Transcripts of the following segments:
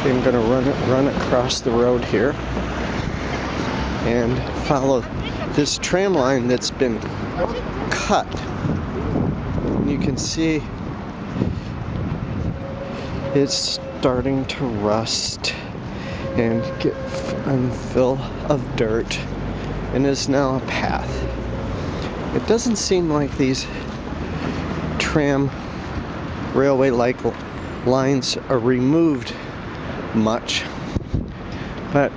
I'm going to run across the road here and follow this tram line that's been cut. And you can see it's starting to rust and get full of dirt, and is now a path. It doesn't seem like these tram railway-like lines are removed much, but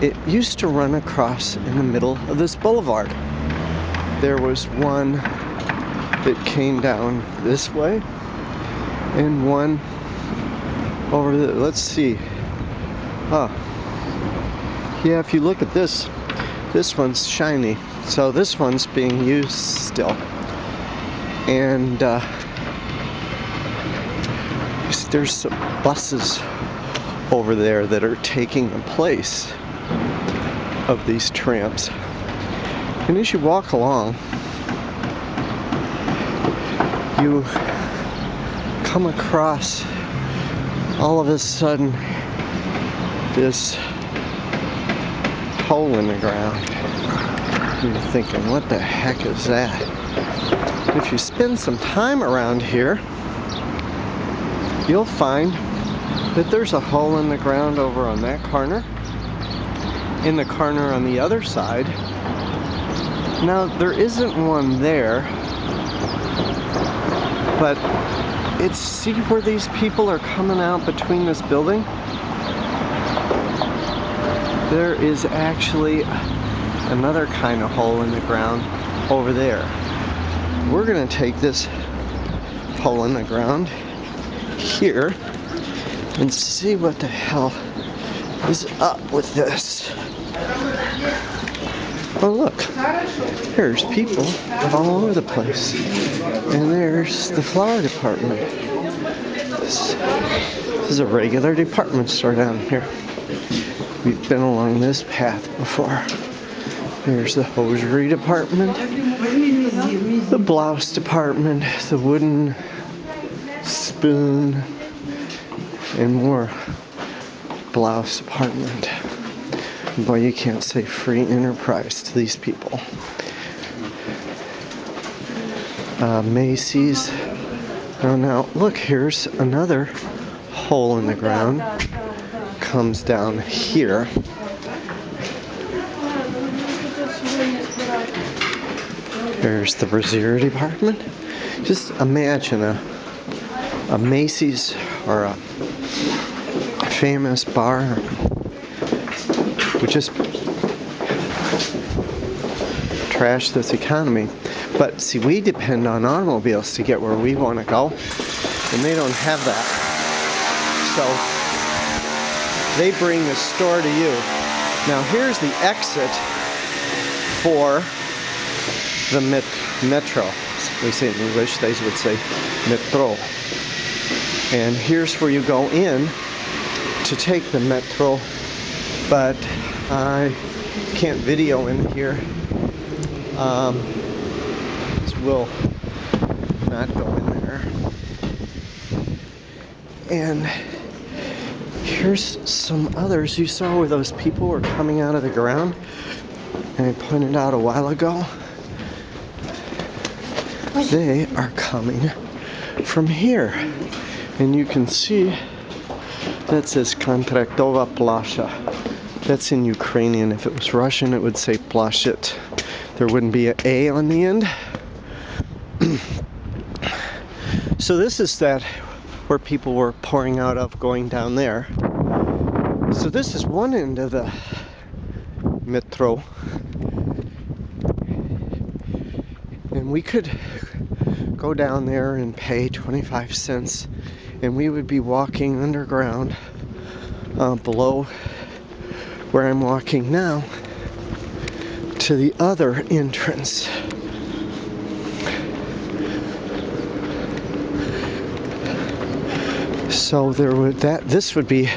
it used to run across in the middle of this boulevard. There was one that came down this way and one over the, let's see, yeah, if you look at this one's shiny, so this one's being used still. And there's some buses over there that are taking the place of these trams. And as you walk along, you come across all of a sudden this hole in the ground. You're thinking, what the heck is that? If you spend some time around here, you'll find that there's a hole in the ground over on that corner, in the corner on the other side. Now, there isn't one there, but it's, see where these people are coming out between this building? There is actually another kind of hole in the ground over there. We're gonna take this hole in the ground here and see what the hell is up with this. Oh look, there's people all over the place. And there's the flower department. This is a regular department store down here. We've been along this path before. There's the hosiery department, the blouse department, the wooden spoon, and more blouse department. Boy, you can't say free enterprise to these people. Macy's. Oh, now look, here's another hole in the ground. Comes down here. There's the brassiere department. Just imagine a Macy's or a famous bar would just trash this economy. But see, we depend on automobiles to get where we want to go, and they don't have that. So they bring the store to you. Now here's the exit for the metro. We say in English, they would say metro. And here's where you go in to take the metro, but I can't video in here. We'll not go in there. And here's some others. You saw where those people were coming out of the ground, and I pointed out a while ago. They are coming from here, and you can see that says Knotractova Ploscha. That's in Ukrainian. If it was Russian, it would say Ploshchit. There wouldn't be an A on the end. So this is that where people were pouring out of, going down there. So this is one end of the metro. And we could go down there and pay 25 cents, and we would be walking underground below where I'm walking now to the other entrance. So there would this would be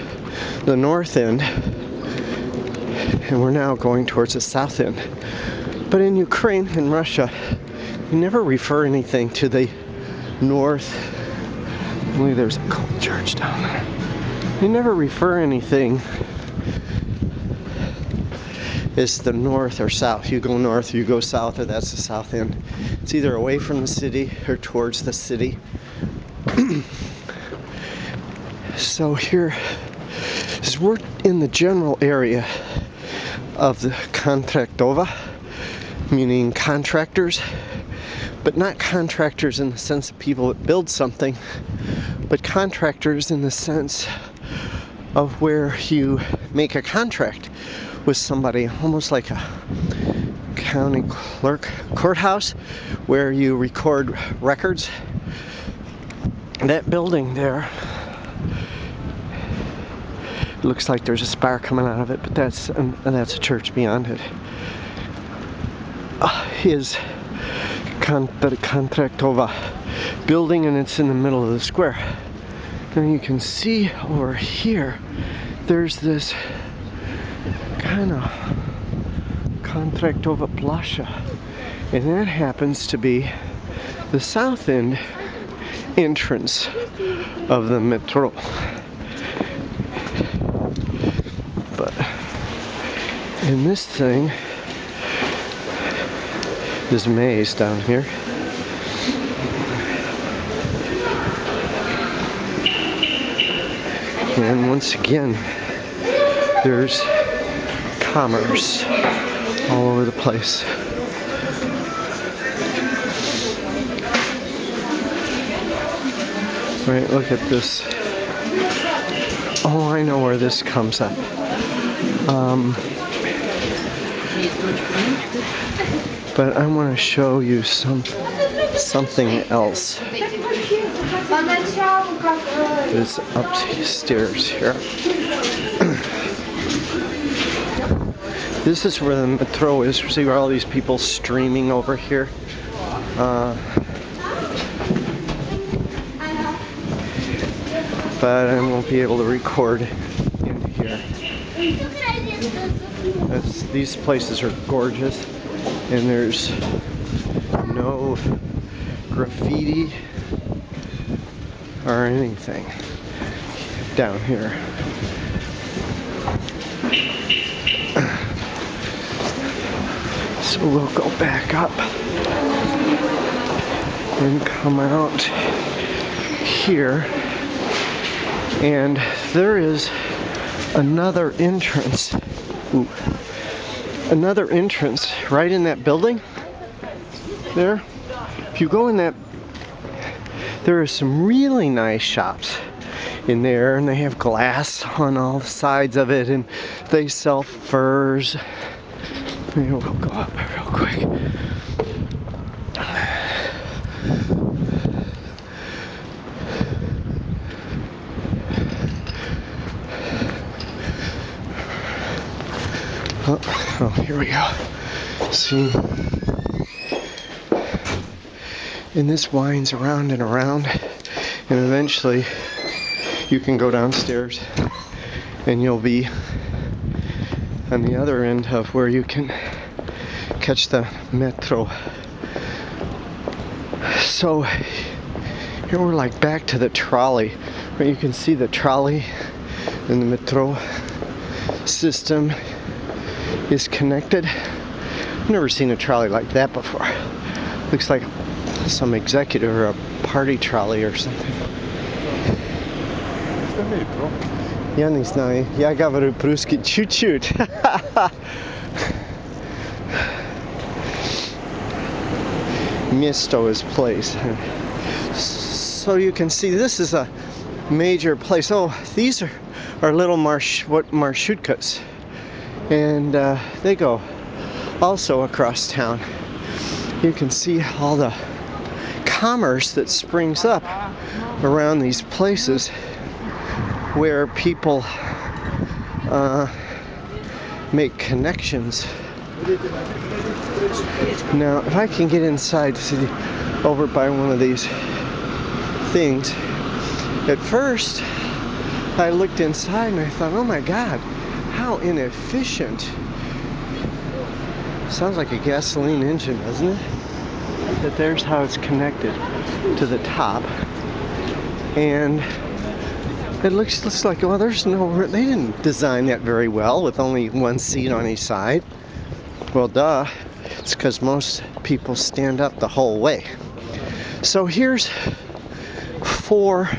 the north end, and we're now going towards the south end. But in Ukraine and Russia, you never refer anything to the north. I believe there's a cult church down there. They never refer anything as the north or south. You go north, you go south, or that's the south end. It's either away from the city or towards the city. So here is we're in the general area of the Knotractova, meaning contractors, but not contractors in the sense of people that build something, but contractors in the sense of where you make a contract with somebody, almost like a county clerk courthouse where you record records. That building there, it looks like there's a spire coming out of it, but that's a church beyond it. Is the Knotractova building, and it's in the middle of the square. Now you can see over here, there's this kind of Knotractova Ploscha, and that happens to be the south end entrance of the metro. But in this thing, this maze down here, and once again, there's commerce all over the place. Right, look at this. Oh, I know where this comes up. But I want to show you something else. It's upstairs here. This is where the metro is. See where all these people streaming over here. But I won't be able to record in here. These places are gorgeous, and there's no graffiti or anything down here. So we'll go back up and come out here, and there is another entrance. Ooh. Another entrance right in that building there. If you go in that, there are some really nice shops in there, and they have glass on all the sides of it, and they sell furs. Maybe we'll go up real quick. Oh, here we go. See? And this winds around and around, and eventually you can go downstairs and you'll be on the other end of where you can catch the metro. So here we're like back to the trolley, where you can see the trolley and the metro system is connected. I've never seen a trolley like that before. Looks like some executive or a party trolley or something. Ja nie знаю. Я говорю по-русски чуть-чуть. Место is place. So you can see this is a major place. Oh, these are little marshutkas. And they go also across town. You can see all the commerce that springs up around these places where people make connections. Now, if I can get inside, see, over by one of these things, at first I looked inside and I thought, oh my God, how inefficient. Sounds like a gasoline engine, doesn't it? But there's how it's connected to the top. And It looks like, well, there's no, they didn't design that very well with only one seat on each side. Well, duh. It's because most people stand up the whole way. So here's 4